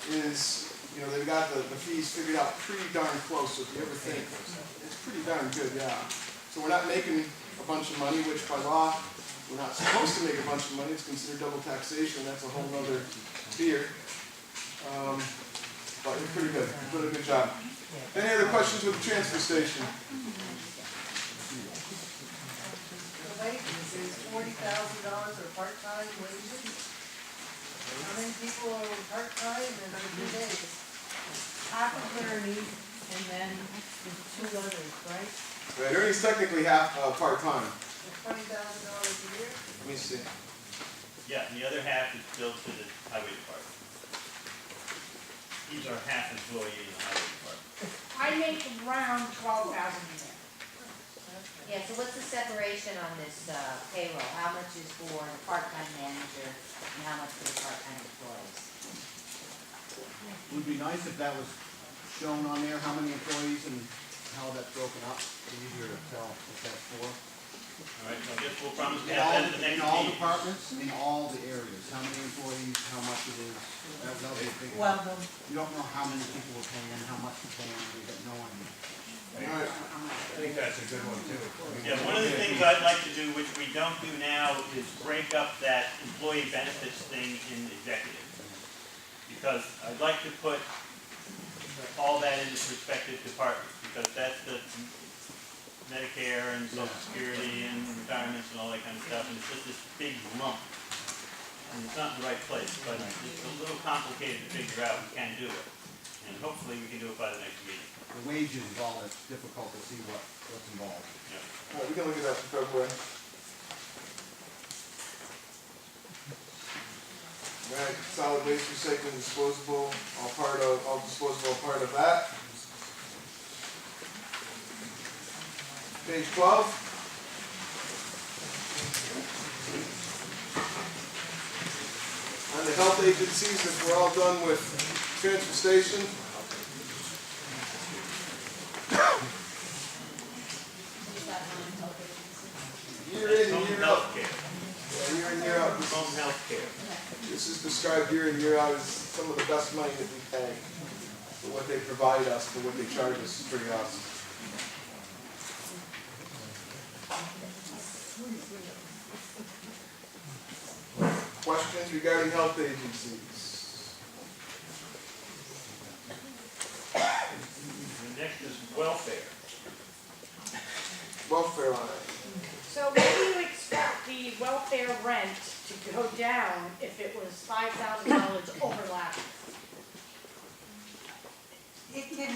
is, you know, they've got the fees figured out pretty darn close. So if you ever think, it's pretty darn good, yeah. So we're not making a bunch of money, which by law, we're not supposed to make a bunch of money. It's considered double taxation. That's a whole other fear. But it's pretty good. You're doing a good job. Any other questions with the transfer station? The wages is $40,000 or part-time wages. How many people are part-time and how many days? Half attorneys and then the two others, right? Right, Ernie's technically half part-time. $20,000 a year? Let me see. Yeah, and the other half is billed to the highway department. He's our half employee in the highway department. I make around 12,000 a year. Yeah, so what's the separation on this payroll? How much is for the part-time manager and how much for the part-time employees? It would be nice if that was shown on there, how many employees and how that's broken up. It's easier to tell what that's for. All right, so I guess we'll promise to In have all, that at the next in all meeting. departments, in all the areas, how many employees, how much it is. That'll be a big one. Well, You don't know how many people we're paying, how much we're paying, we got no idea. All right. I think that's a good one too. Yeah, one of the things I'd like to do, which we don't do now, is break up that employee benefits thing in executive. Because I'd like to put all that into respective departments, because that's the Medicare and Social Security and retirements and all that kind of stuff, and it's just this big lump. And it's not in the right place, but it's a little complicated to figure out. We can do it. And hopefully we can do it by the next meeting. The wages is all that's difficult to see what's involved. Yeah. All right, we can look at that for February. All right, solid waste recycling, disposable, all disposable, part of that. Page 12. On the health agencies, if we're all done with transfer station. Year in, Home year out. health care. Yeah, year in, year out. Home health care. This is described year in, year out as some of the best money that we pay for what they provide us, for what they charge us for us. Questions regarding health agencies? The next is welfare. Welfare line. So what do you expect the welfare rent to go down if it was $5,000 overlapping? it can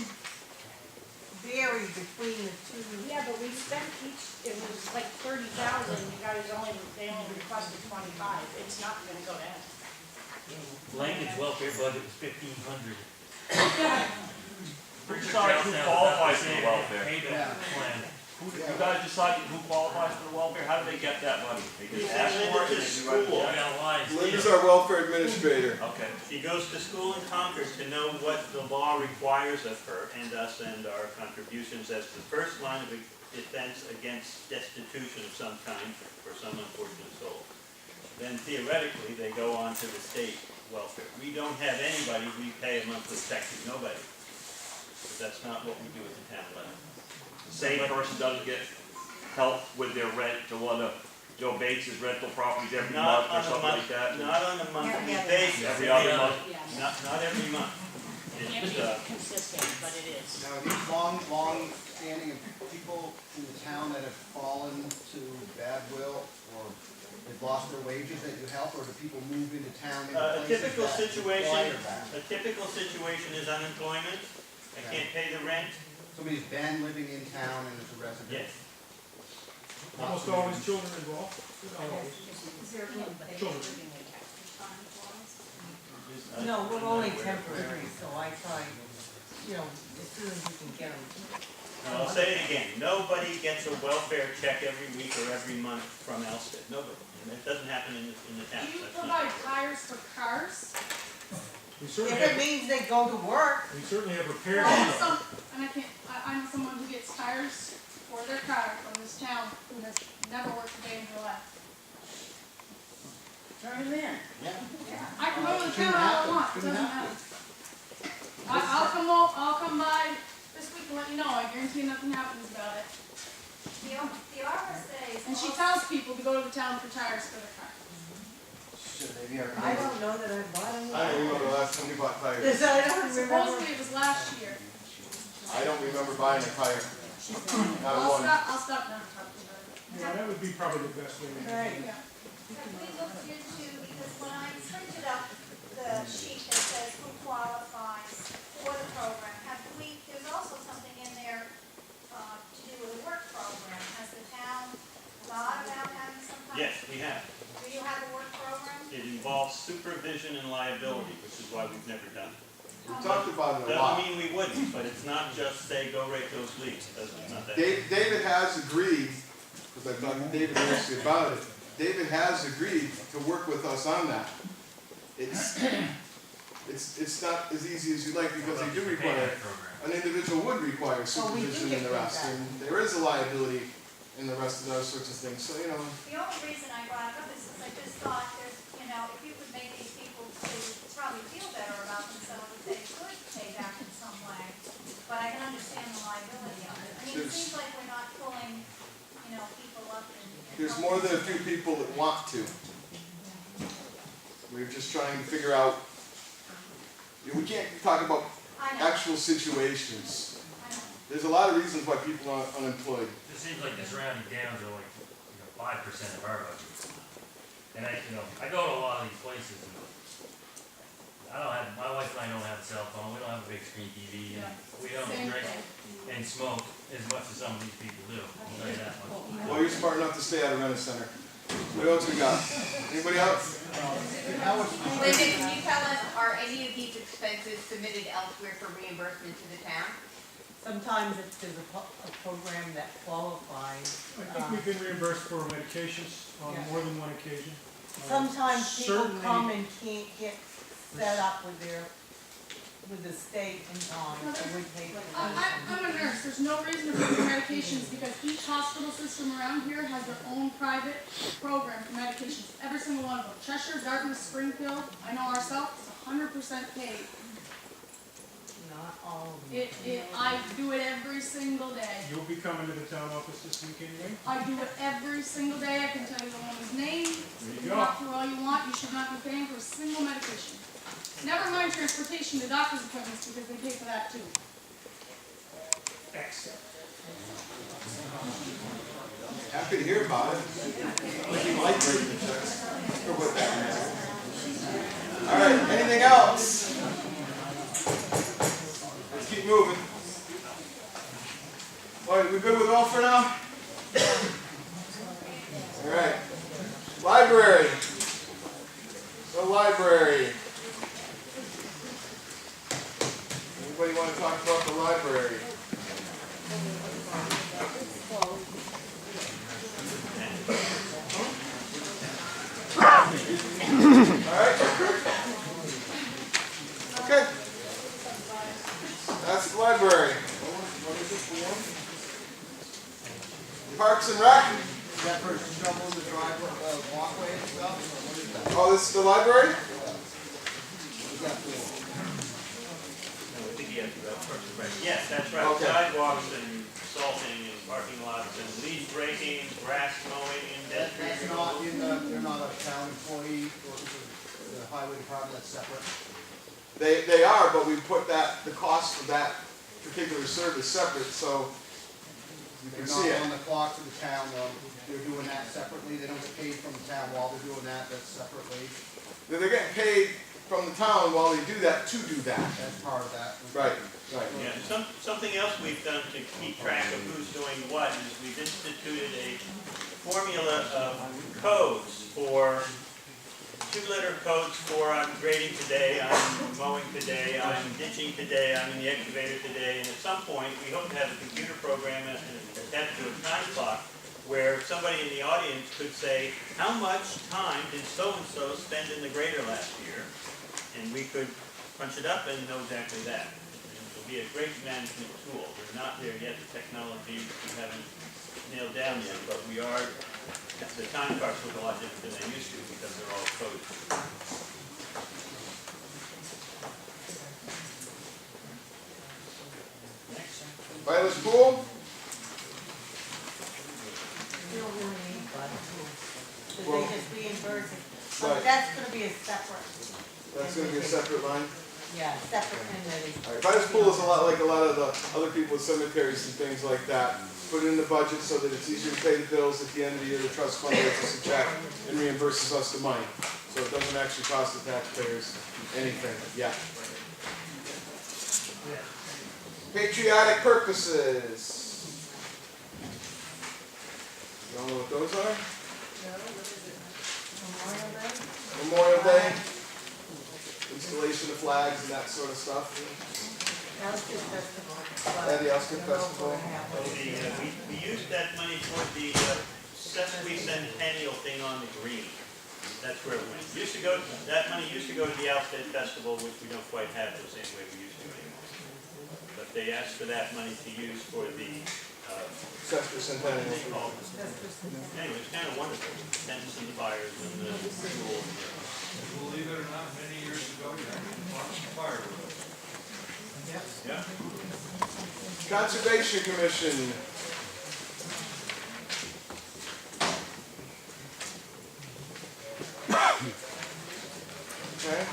vary between the two. Yeah, but we spent it was like 30,000, they only requested 25. It's not gonna go down. Langdon's welfare budget was $1,500. Who decides who qualifies for the welfare? Payback plan. You guys decide who qualifies for the welfare? How do they get that money? They just ask for it and then you write it down. I got a line. Linda's our welfare administrator. Okay. She goes to school in Concord to know what the law requires of her and us and our contributions as the first line of defense against destitution of some kind for some unfortunate soul. Then theoretically, they go on to the state welfare. We don't have anybody we pay a monthly check to, nobody. But that's not what we do at the town level. Same person doesn't get help with their rent to one of Joe Bates' rental properties every Not month or on a something month, like that? not on a monthly basis. Every other month? Not every month. Can't It's, be consistent, but it is. Now, these long-standing people in the town that have fallen to bad will, or they've lost their wages that you help, or do people move into town in A places typical that situation, require that? a typical situation is unemployment. I can't pay the rent. Somebody's been living in town and is a resident? Yes. Almost always children involved. No, we're only temporary, so I try, as soon as you can get them. I'll say it again, nobody gets a welfare check every week or every month from Alstead, nobody. And it doesn't happen in the town. Do you That's not- provide tires for cars? We If certainly it have, means they go to work, we certainly have repairs. Well, I know someone who gets tires for their car from this town who has never worked a day in her life. Turn them in. Yeah. I can go to the Shouldn't town all I happen. want, it Shouldn't doesn't happen. matter. I'll come by this week and let you know. I guarantee you nothing happens about it. The RSA is And she also- tells people to go to the town for tires for their car. I don't know that I bought any. I don't remember the last time we bought tires. This, I don't remember. Supposedly it was last year. I don't remember buying a tire. Not one. I'll stop now and talk to you about it. Yeah, that would be probably the best way to do it. Right. Yeah. Have we looked into, because when I printed up the sheet that says who qualifies for the program, there's also something in there to do with a work program. Has the town thought about having some kind of? Yes, we have. Do you have a work program? It involves supervision and liability, which is why we've never done it. We talked about it a lot. Doesn't mean we wouldn't, but it's not just say, go rake those leaves. It's not that. David has agreed, because I've talked to David actually about it, David has agreed to work with us on that. It's not as easy as you like, because they do require, an individual would require supervision and the rest, and there is a liability in the rest of those sorts of things, so, you know. The only reason I brought it up is because I just thought there's, if you could make these people, they would probably feel better about themselves if they could pay back in some way. But I can understand the liability of it. I mean, it seems like we're not pulling, people up and. There's more than a few people that want to. We're just trying to figure out, we can't talk about I know, actual situations. I know. There's a lot of reasons why people are unemployed. It seems like the surrounding towns are like, 5% of our budget. And I go to a lot of these places and my wife and I don't have a cell phone, we don't have a big screen TV, and we don't Same drink thing. and smoke as much as some of these people do, I'll tell you that much. Well, you're smart enough to stay out of Renner Center. What else we got? Anybody else? Linda, can you tell us, are any of these expenses submitted elsewhere for reimbursement to the town? Sometimes if there's a program that qualifies. I think we've been reimbursed for medications on Yeah. more than one occasion. Sometimes people Certainly- come and can't get set up with the state in time, so we pay for I'm a nurse, there's no reason to pay for medications because each hospital system around here has their own private program for medications. Every single one of them. Cheshire, Dartmouth, Springfield, I know ourselves, it's 100% paid. Not all of them. I do it every single day. You'll be coming to the town office this week anyway? I do it every single day. I can tell you the woman's name. There You you can go. walk through all you want. You should not be paying for a single medication. Never mind transportation to doctor's appointments because they pay for that too. Excellent. Happy to hear about it. Like you like writing the checks. Or what that means. All right, anything else? Let's keep moving. All right, we good with welfare now? All right. Library. The library. Anybody want to talk about the library? Alright. Okay. That's the library. Parks and Rec. Is that for shoveling the driveway, walkway and stuff, or what is that? Oh, this is the library? What is that for? Yes, that's right. Okay. Sidewalks and salting and parking lots and leaf breaking, grass mowing and dead tree That's not they're not a town employee, or the highway department, that's separate? They are, but we put the cost of that particular service separate, so you can They're see not it. on the clock for the town, though. They're doing that separately, they don't get paid from the town while they're doing that, that's separately. They're getting paid from the town while they do that to do that. That's part of that. Right, right. Yeah, something else we've done to keep track of who's doing what is we've instituted a formula of codes for 2-letter codes for I'm grading today, I'm mowing today, I'm ditching today, I'm in the excavator today, and at some point we hope to have a computer program attached to a time clock where somebody in the audience could say, how much time did so-and-so spend in the grader last year? And we could punch it up and know exactly that. And it'll be a great management tool. We're not there yet, the technology we haven't nailed down yet, but we are, the time cards look a lot different than they used to because they're all coded. Violet's Pool? You don't really need blood tools. Cause Well, they just reimburse it. right. But that's gonna be a separate. That's gonna be a separate line? Yeah, separate entity. Alright, Violet's Pool is a lot like a lot of the other people with cemeteries and things like that. Put it in the budget so that it's easier to pay the bills at the end of the year. The trust fund writes us a check and reimburses us the money. So it doesn't actually cost the taxpayers anything, yeah. Patriotic purposes. You all know what those are? Memorial Day? Memorial Day, installation of flags and that sort of stuff. Alstead Festival. And the Alstead Festival. So we used that money toward the sesquicentennial thing on the green. That's where it went. That money used to go to the Alstead Festival, which we don't quite have the same way we used to anymore. But they asked for that money to use for the, Sesquicentennial. anyway, it's kind of wonderful. Tents and fires and the school. Believe it or not, many years ago, you had to watch the fire with us. Yeah. Conservation Commission. Okay.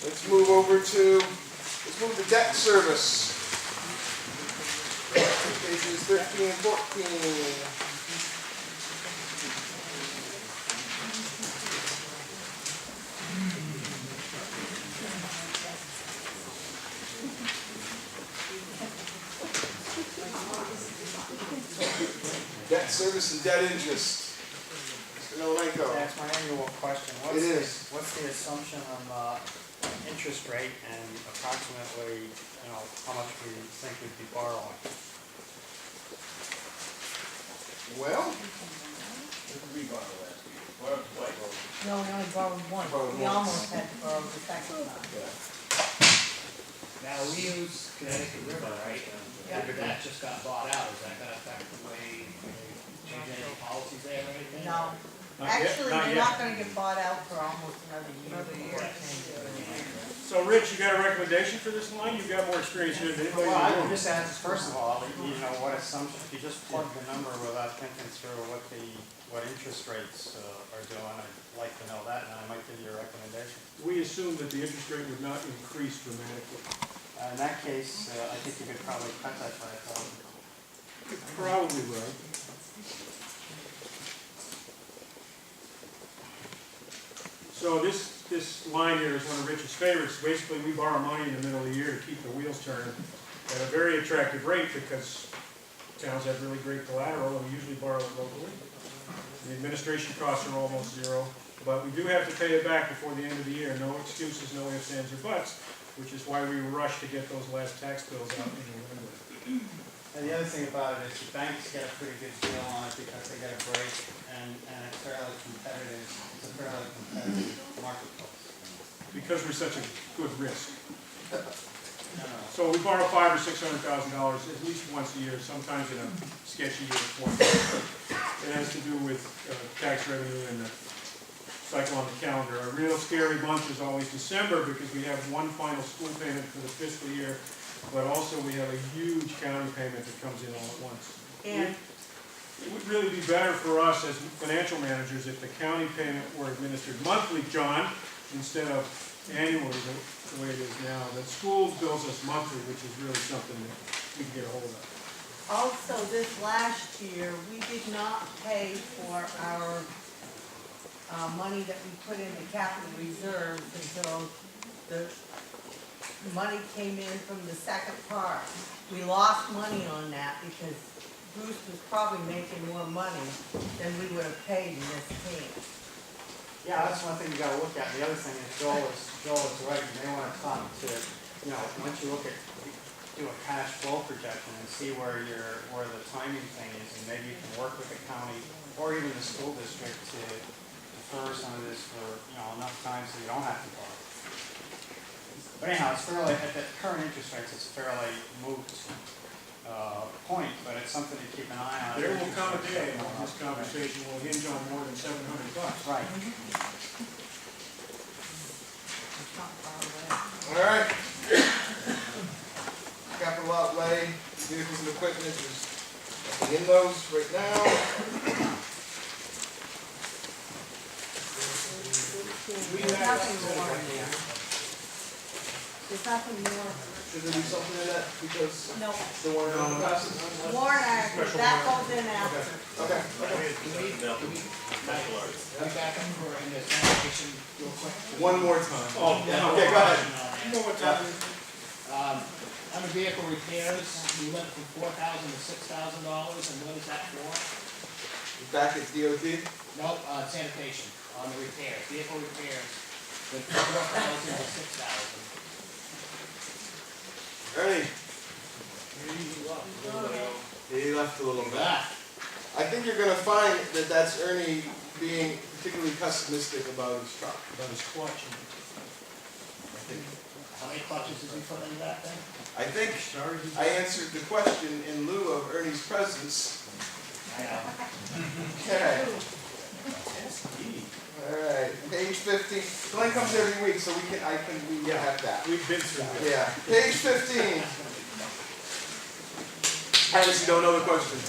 Let's move over to debt service. Pages 13 and 14. Debt service and debt interest. Mr. Nolenko. That's my annual question. It is. What's the assumption on the interest rate and approximately, how much we think we'd be borrowing? Well, No, we only borrowed one. Borrowed We once. almost had to borrow the second time. Now, we use Connecticut River, right? Yeah. That just got bought out. Is that gonna affect the way we change any policies there or anything? No, Not yet, actually, not they're yet. not gonna get bought out for almost another year. So Rich, you got a recommendation for this line? You've got more experience here than anybody Well, in the I room. would just ask, first of all, what assumption, if you just plug the number without thinking through what interest rates are doing, I'd like to know that, and I might give you a recommendation. We assume that the interest rate would not increase dramatically. In that case, I think you could probably cut that by $1,000. You're probably right. So this line here is one of Rich's favorites. Basically, we borrow money in the middle of the year to keep the wheels turning at a very attractive rate because towns have really great collateral and we usually borrow it locally. The administration costs are almost zero, but we do have to pay it back before the end of the year. No excuses, no ifs, ands, or buts, which is why we rushed to get those last tax bills out in November. And the other thing about it is the banks get a pretty good deal on it because they get a break and it's fairly competitive. It's a fairly competitive marketplace. Because we're such a good risk. No. So we borrow $500,000 or $600,000 at least once a year, sometimes in a sketchy year form. It has to do with tax revenue and the cycle on the calendar. A real scary month is always December because we have one final school payment for the fiscal year, but also we have a huge county payment that comes in all at once. And It would really be better for us as financial managers if the county payment were administered monthly, John, instead of annually the way it is now. The school bills us monthly, which is really something that we can get a hold of. also, this last year, we did not pay for our money that we put into capital reserves until the money came in from the second part. We lost money on that because Bruce was probably making more money than we would have paid in this team. Yeah, that's one thing you gotta look at. The other thing is Joel is right. You may wanna talk to, once you look at, do a cash flow projection and see where the timing thing is, and maybe you can work with the county or even the school district to defer some of this for, enough time so you don't have to borrow. But anyhow, it's fairly, at the current interest rates, it's a fairly moot point, but it's something to keep an eye on. There will come a day when this conversation will hinge on more than $700. Right. It's not far away. all right. Capital outlay, equipment, there's nothing in those right now. There's nothing more in there. There's nothing more. Should there be something in that, because No. the warrant article passes? Warrant articles, that goes in after. Okay. We back up for in this application real quick. One more time. Oh, Yeah, okay, go ahead. Under vehicle repairs, we went from $4,000 to $6,000, and what is that for? Back at DOT? No, sanitation, on the repairs, vehicle repairs, went from 4,000 to 6,000. Ernie? He left a little bit. I think you're gonna find that that's Ernie being particularly pessimistic about his truck. About his clutch. How many clutches did we put into that thing? I think I answered the question in lieu of Ernie's presence. I know. Okay. Alright, page 15. Glenn comes every week, so we have that. We've been through this. Yeah, page 15. Alice, you don't know the question.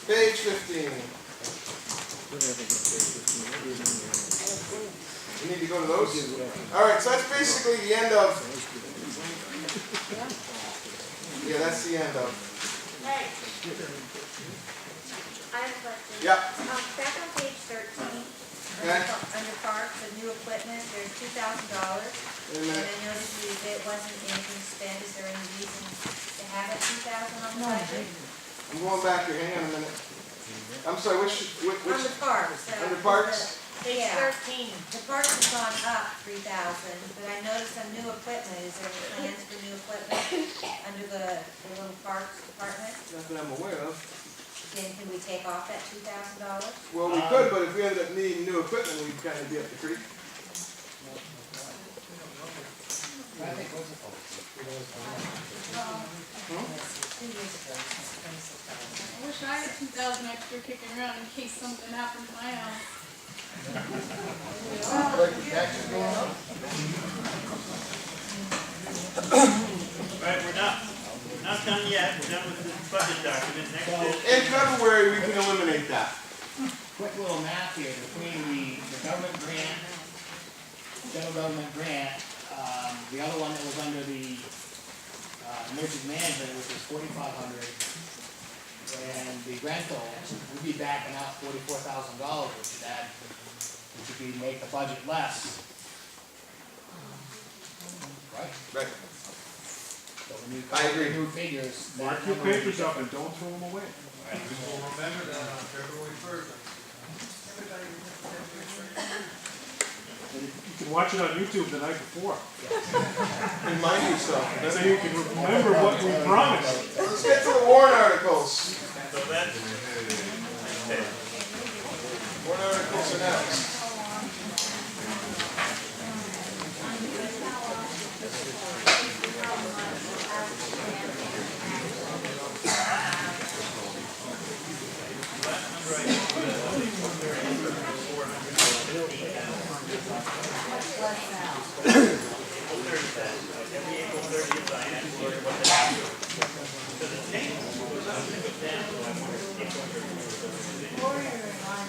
Page 15. You need to go to those? Alright, so that's basically the end of... Yeah, that's the end of... Hey. I have a question. Yeah. Back on page 13, under parks, the new equipment, there's $2,000. And I noticed that it wasn't anything spent. Is there any reason to have that $2,000 on the budget? I'm going back here, hang on a minute. I'm sorry, which On the parks. under parks? Page Yeah. 13. The parks has gone up 3,000, but I noticed some new equipment. Is there any plans for new equipment under the little parks department? Not that I'm aware of. Then can we take off that $2,000? Well, we could, but if we ended up needing new equipment, we'd kind of be up the creek. I think what's it called? 2 years ago, it was $26,000. I wish I had 2,000 extra kicking around in case something happened to my house. Right, we're not done yet, we're done with the budget document, next is. In February, we can eliminate that. Quick little math here, between the government grant, federal government grant, the other one that was under the emergency management, which was 4,500, and the rental, we'd be backing out $44,000, which would be make the budget less. Right? Right. So when you I agree. New figures. Mark your papers up and don't throw them away. Remember that on February 1st. You can watch it on YouTube the night before. Remind yourself. So you can remember what we promised. Let's get to the warrant articles. So that's, okay. Warrant articles are next. Every April 30th, I ask Lord what the number is. Because it changes, it goes up and it goes down, so I want to keep on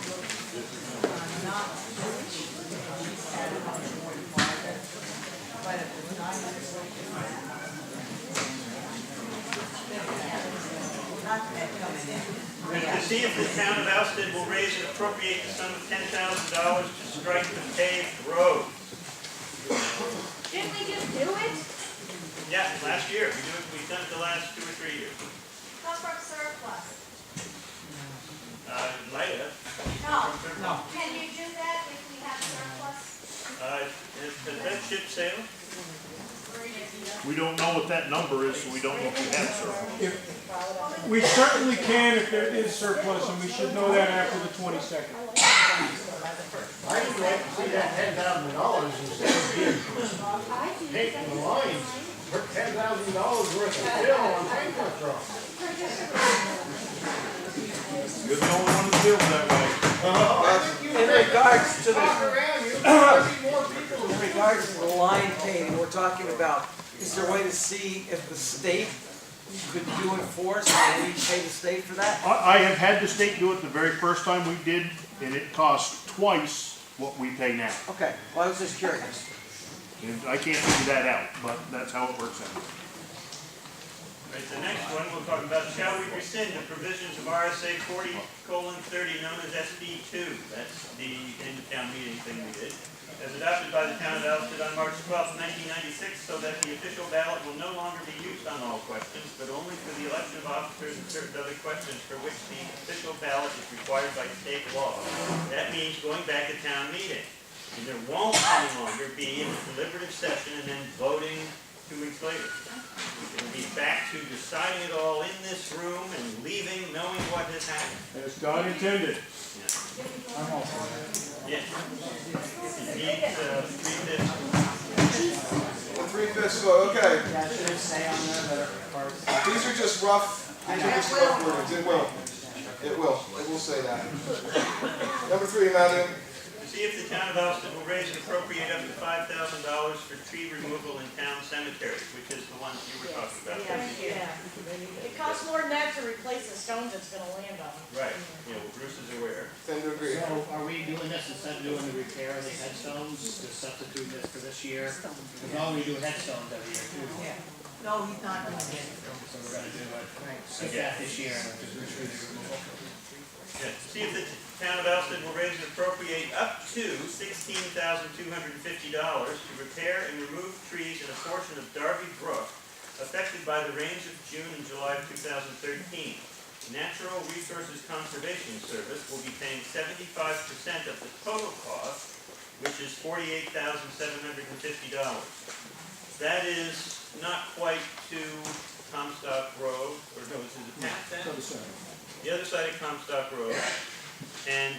to see if the town of Alstead will raise and appropriate the sum of $10,000 to strike the paved road. Didn't we just do it? Yeah, last year, we've done it the last 2 or 3 years. Come from surplus. Later. No. Can you do that if we have surplus? Does that ship sail? We don't know what that number is, so we don't know if we have surplus. We certainly can if there is surplus, and we should know that after the 22nd. I'd like to see that $10,000 instead of being painting the lines for $10,000 worth of bill on paper truck. You're the only one that feels that way. In regards to the, In regards to the line painting, we're talking about Is there a way to see if the state could do it for us, and we pay the state for that? I have had the state do it the very first time we did, and it cost twice what we pay now. Okay, well, I was just curious. And I can't figure that out, but that's how it works out. Right, the next one, we'll talk about, shall we rescind the provisions of RSA 40:30, known as SB 2? That's the end of town meeting thing we did. As adopted by the town of Alstead on March 12, 1996, so that the official ballot will no longer be used on all questions, but only for the election of officers and certain other questions for which the official ballot is required by state law. That means going back to town meeting. And there won't any longer be a deliberative session and then voting 2 weeks later. It'll be back to deciding it all in this room and leaving knowing what has happened. As God intended. Yes. It needs 3/5. 3/5 vote, okay. Yeah, should it say on there that it requires? These are just rough, wordings. It will. It will say that. Number 3, Matthew. See if the town of Alstead will raise and appropriate up to $5,000 for tree removal in town cemeteries, which is the ones you were talking about. Yeah. It costs more than that to replace the stones it's gonna land on. Right, yeah, well, Bruce is aware. Tend to agree. So are we doing this instead of doing the repair of the headstones, to substitute this for this year? Because all we do headstones every year too. No, he's not doing it. So we're gonna do it, skip that this year and just do tree removal. Yeah. See if the town of Alstead will raise and appropriate up to $16,250 to repair and remove trees in a portion of Darby Brook affected by the rains of June and July of 2013. Natural Resources Conservation Service will be paying 75% of the total cost, which is $48,750. That is not quite to Comstock Road, or no, this is a path then? The other side of Comstock Road, and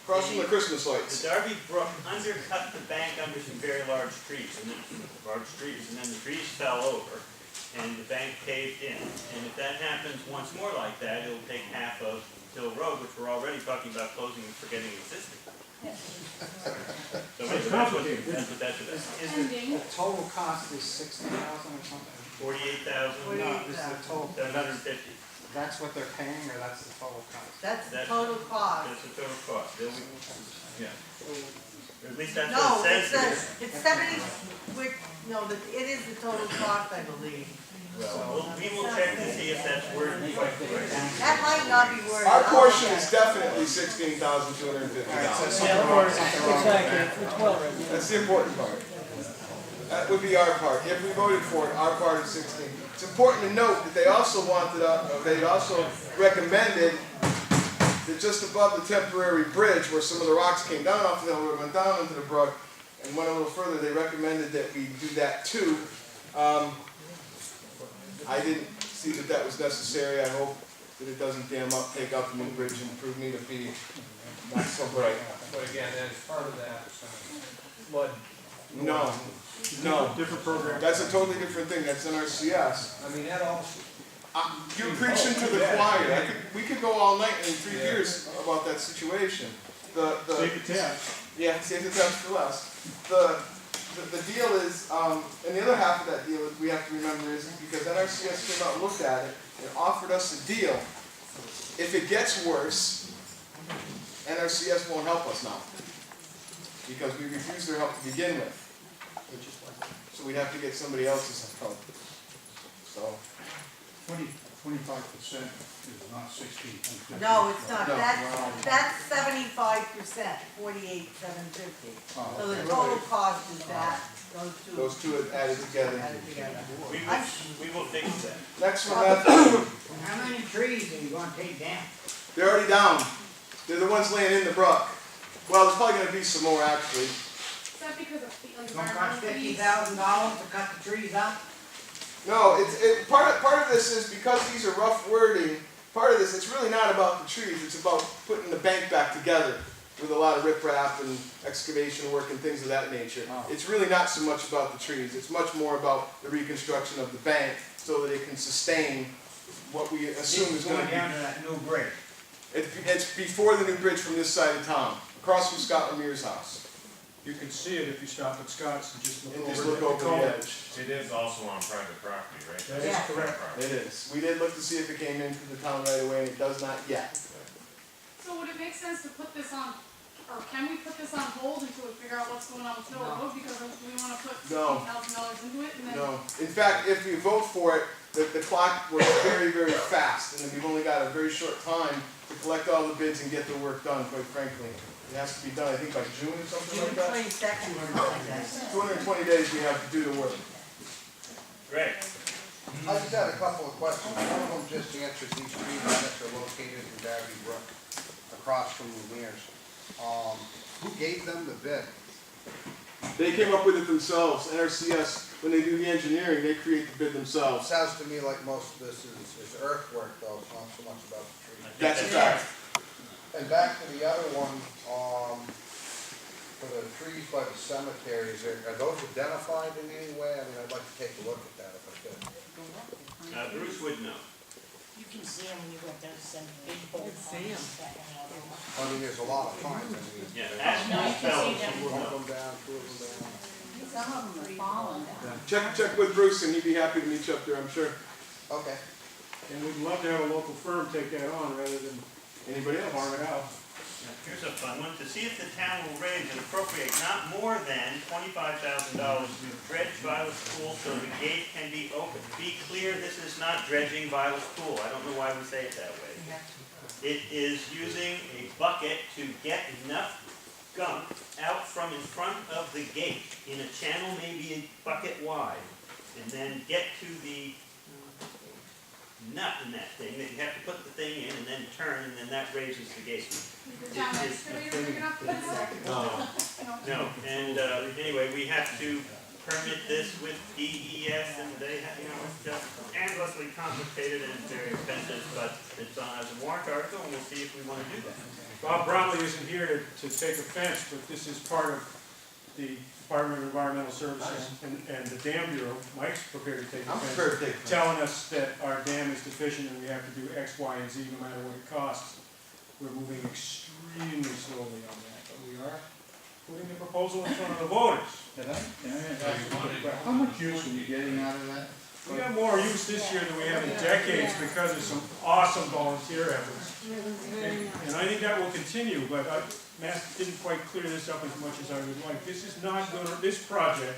Across from the Christmas lights. the Darby Brook undercut the bank under some very large trees, and then the trees fell over, and the bank caved in. And if that happens once more like that, it'll take half of Hill Road, which we're already talking about closing and forgetting existing. So anyway, that's what that's about. Is the total cost is 60,000 or something? 48,000, No, this is the total, 750. that's what they're paying, or that's the total cost? That's the That's- total cost. That's the total cost. They'll be, yeah. Or at least that's No, what it it says here. says, it's 70, no, it is the total cost, I believe. Well, we will check to see if that's worded quite correct. That might not be worded. Our portion is definitely $16,250. That's the important part. That would be our part. If we voted for it, our part is 16. It's important to note that they also recommended that just above the temporary bridge where some of the rocks came down off the hill road, went down into the brook, and went a little further, they recommended that we do that too. I didn't see that that was necessary. I hope that it doesn't dam up, take out the new bridge and prove me to be not so bright. But again, as part of that flood. No. Different program. That's a totally different thing. That's NRCS. I mean, that all. You're preaching to the choir. We could go all night in 3 years about that situation. Save the tabs. Yeah, save the tabs for less. The deal is, and the other half of that deal we have to remember is because NRCS came out and looked at it and offered us a deal. If it gets worse, NRCS won't help us now because we refused their help to begin with. So we'd have to get somebody else's help. So. 25% is not 16. No, it's not, No. that's 75%, 48,750. So the total cost is that, Those two are added together. We will fix that. Next one, Matthew. How many trees are you gonna take down? They're already down. They're the ones laying in the brook. Well, there's probably gonna be some more actually. Is that because of the Gonna cost environmental fees? $50,000 to cut the trees out? No, part of this is because these are rough wording, part of this, it's really not about the trees, it's about putting the bank back together with a lot of riprap and excavation work and things of that nature. It's really not so much about the trees, it's much more about the reconstruction of the bank so that it can sustain what we assume is going to be. down to that new bridge. It's before the new bridge from this side of town, across from Scott Lemire's house. You can see it if you stop at Scott's and just look And over. just look at over Tacoma. the edge. It is also on private property, right? That is correct. It is. We did look to see if it came into the town right away, and it does not yet. So would it make sense to put this on, or can we put this on hold until we figure out what's going on with Hill Road? Because we wanna put No. $16,000 into it and then. No. In fact, if you vote for it, the clock works very, very fast, and then we've only got a very short time to collect all the bids and get the work done, quite frankly. It has to be done, I think, by June or something like June that. 22nd or something like that. 220 days we have to do the work. Great. I just had a couple of questions. One of them just answers these tree limits are located in Barry Brook, across from Lumiere's. Who gave them the bid? They came up with it themselves. NRCS, when they do the engineering, they create the bid themselves. Sounds to me like most of this is earthwork though, it's not so much about the tree. That's a fact. And back to the other one, for the trees by the cemetery, are those identified in any way? I mean, I'd like to take a look at that if I could. Bruce would know. You can see them when you go down to big bold see 'em. I mean, there's a lot of times, I mean. Yeah, No, ask you can Bruce Fellows, see them. he will One know. of them down, two of them down. Some of them are falling down. Check with Bruce, and he'd be happy to meet you up there, I'm sure. Okay. And we'd love to have a local firm take that on rather than Anybody else? farm it out. Here's a fun one, to see if the town will raise and appropriate not more than $25,000 to dredge Violet's Pool so the gate can be opened. Be clear, this is not dredging Violet's Pool, I don't know why we say it that way. It is using a bucket to get enough gunk out from in front of the gate in a channel maybe a bucket wide, and then get to the nut in that thing, that you have to put the thing in and then turn, and then that raises the gate. Is the town excavator big enough for this? No, and anyway, we have to permit this with DES, and they have, it's just endlessly complicated and very expensive, but it's on as a warrant article, and we'll see if we want to do that. Bob Brownlee isn't here to take offense, but this is part of the Department of Environmental Services and the Dam Bureau. Mike's prepared to take I'm offense. prepared to take offense. Telling us that our dam is deficient and we have to do X, Y, and Z no matter what it costs. We're moving extremely slowly on that, but we are putting the proposal in front of the voters. How much use are you getting out of that? We got more use this year than we have in decades because of some awesome volunteer efforts. And I think that will continue, but Matt didn't quite clear this up as much as I would like. This is not gonna, this project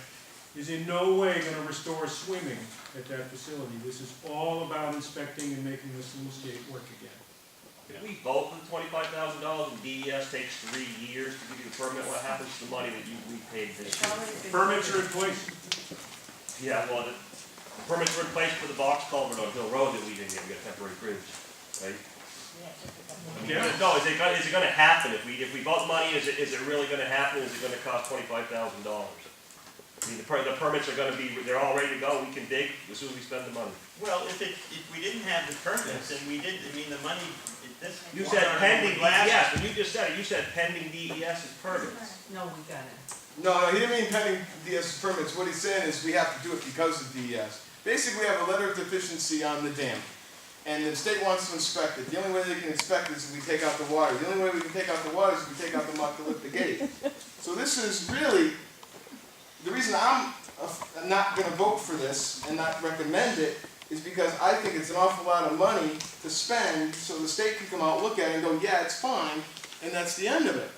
is in no way gonna restore swimming at that facility. This is all about inspecting and making the sluice gate work again. If we vote for the $25,000 and DES takes 3 years to give you the permit, what happens to the money that we paid this year? Permits are in place. Yeah, well, the permits were in place for the box culvert on Hill Road that we didn't get, we got a temporary bridge, right? Yeah. No, is it gonna happen if we vote money, is it really gonna happen, is it gonna cost $25,000? I mean, the permits are gonna be, they're all ready to go, we can dig as soon as we spend the money. Well, if we didn't have the permits, and we did, I mean, the money, this. You said pending last. DES, when you just said it, you said pending DES's permits. No, we got it. No, he didn't mean pending DES permits. What he's saying is we have to do it because of DES. Basically, we have a letter of deficiency on the dam, and the state wants to inspect it. The only way they can inspect it is if we take out the water. The only way we can take out the water is if we take out the muck to lift the gate. So this is really, the reason I'm not going to vote for this and not recommend it is because I think it's an awful lot of money to spend so the state can come out, look at it and go, yeah, it's fine, and that's the end of it.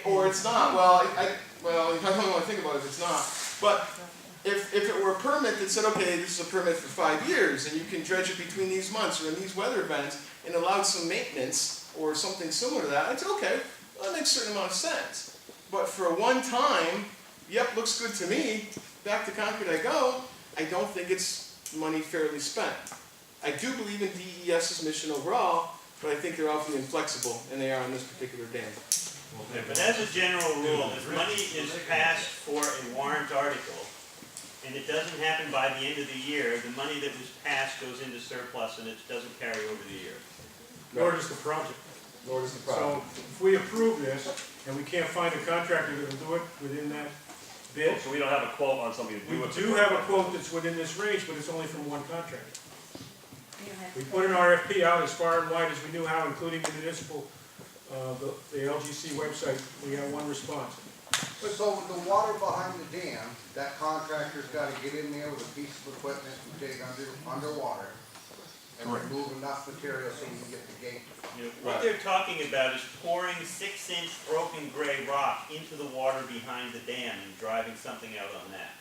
Or it's not. Well, I don't know what I think about it if it's not. But if it were a permit that said, okay, this is a permit for 5 years, and you can dredge it between these months or in these weather events, and allowed some maintenance or something similar to that, it's okay. Well, that makes a certain amount of sense. But for a one-time, yep, looks good to me, back to Concord I go, I don't think it's money fairly spent. I do believe in DES's mission overall, but I think they're awfully inflexible, and they are on this particular dam. But as a general rule, if money is passed for a warrant article, and it doesn't happen by the end of the year, the money that was passed goes into surplus and it doesn't carry over the year. Nor does the project. Nor does the So project. if we approve this and we can't find a contractor that will do it within that bid, So we don't have a quote on somebody to we do it. do have a quote that's within this range, but it's only from one contractor. We put an RFP out as far and wide as we knew how, including the municipal, the LGC website. We got one response. So with the water behind the dam, that contractor's gotta get in there with a piece of equipment and dig underwater and remove enough material so you can get the gate. You know, what they're talking about is pouring 6-inch broken gray rock into the water behind the dam and driving something out on that.